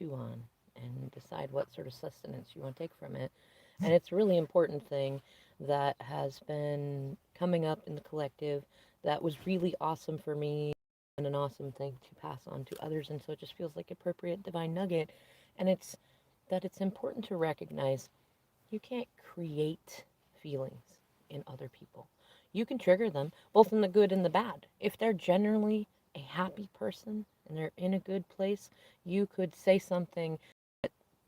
chew on and decide what sort of sustenance you want to take from it. And it's a really important thing that has been coming up in the collective that was really awesome for me and an awesome thing to pass on to others. And so it just feels like appropriate divine nugget. And it's that it's important to recognize you can't create feelings in other people. You can trigger them, both in the good and the bad. If they're generally a happy person and they're in a good place, you could say something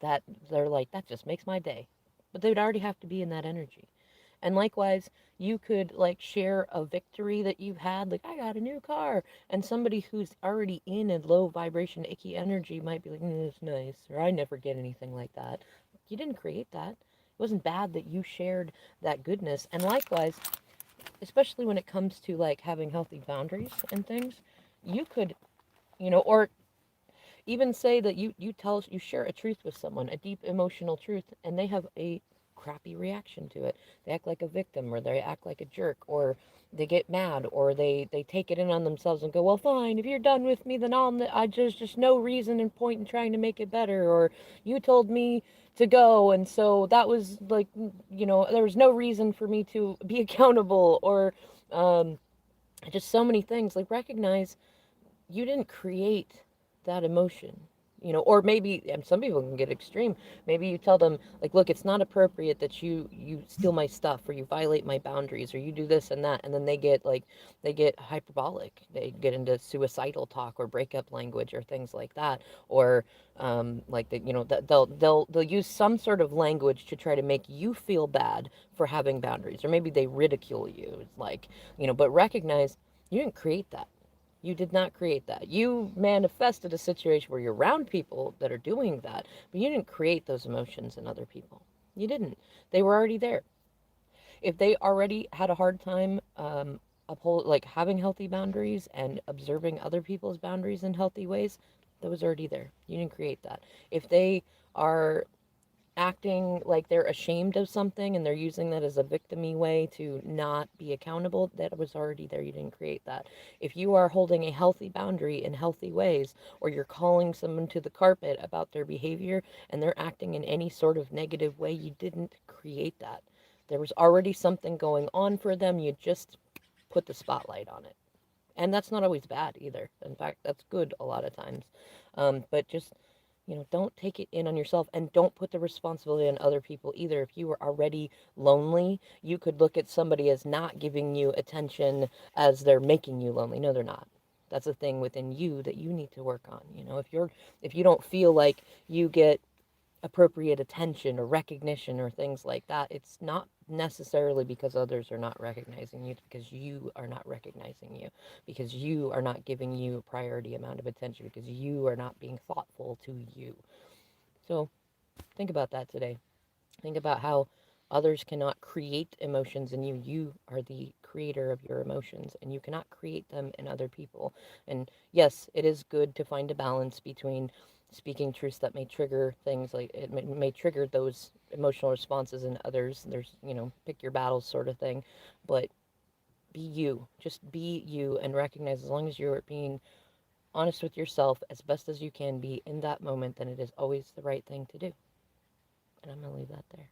that they're like, that just makes my day. But they would already have to be in that energy. And likewise, you could like share a victory that you've had, like, I got a new car. And somebody who's already in a low vibration, icky energy might be like, it's nice, or I never get anything like that. You didn't create that. It wasn't bad that you shared that goodness. And likewise, especially when it comes to like having healthy boundaries and things, you could, or even say that you share a truth with someone, a deep emotional truth, and they have a crappy reaction to it. They act like a victim, or they act like a jerk, or they get mad, or they take it in on themselves and go, well, fine, if you're done with me, then there's just no reason and point in trying to make it better, or you told me to go, and so that was like, there was no reason for me to be accountable, or just so many things. Like, recognize you didn't create that emotion, or maybe, and some people can get extreme. Maybe you tell them, like, look, it's not appropriate that you steal my stuff, or you violate my boundaries, or you do this and that. And then they get hyperbolic, they get into suicidal talk or breakup language or things like that. Or like that, that they'll use some sort of language to try to make you feel bad for having boundaries, or maybe they ridicule you. It's like, but recognize you didn't create that. You did not create that. You manifested a situation where you're around people that are doing that, but you didn't create those emotions in other people. You didn't. They were already there. If they already had a hard time like having healthy boundaries and observing other people's boundaries in healthy ways, that was already there. You didn't create that. If they are acting like they're ashamed of something and they're using that as a victimy way to not be accountable, that was already there. You didn't create that. If you are holding a healthy boundary in healthy ways, or you're calling someone to the carpet about their behavior and they're acting in any sort of negative way, you didn't create that. There was already something going on for them. You just put the spotlight on it. And that's not always bad either. In fact, that's good a lot of times. But just, don't take it in on yourself, and don't put the responsibility on other people either. If you were already lonely, you could look at somebody as not giving you attention as they're making you lonely. No, they're not. That's a thing within you that you need to work on. If you don't feel like you get appropriate attention or recognition or things like that, it's not necessarily because others are not recognizing you. It's because you are not recognizing you, because you are not giving you a priority amount of attention, because you are not being thoughtful to you. So think about that today. Think about how others cannot create emotions in you. You are the creator of your emotions, and you cannot create them in other people. And yes, it is good to find a balance between speaking truths that may trigger things, like it may trigger those emotional responses in others. There's, pick your battles sort of thing. But be you. Just be you, and recognize, as long as you're being honest with yourself as best as you can be in that moment, then it is always the right thing to do. And I'm going to leave that there.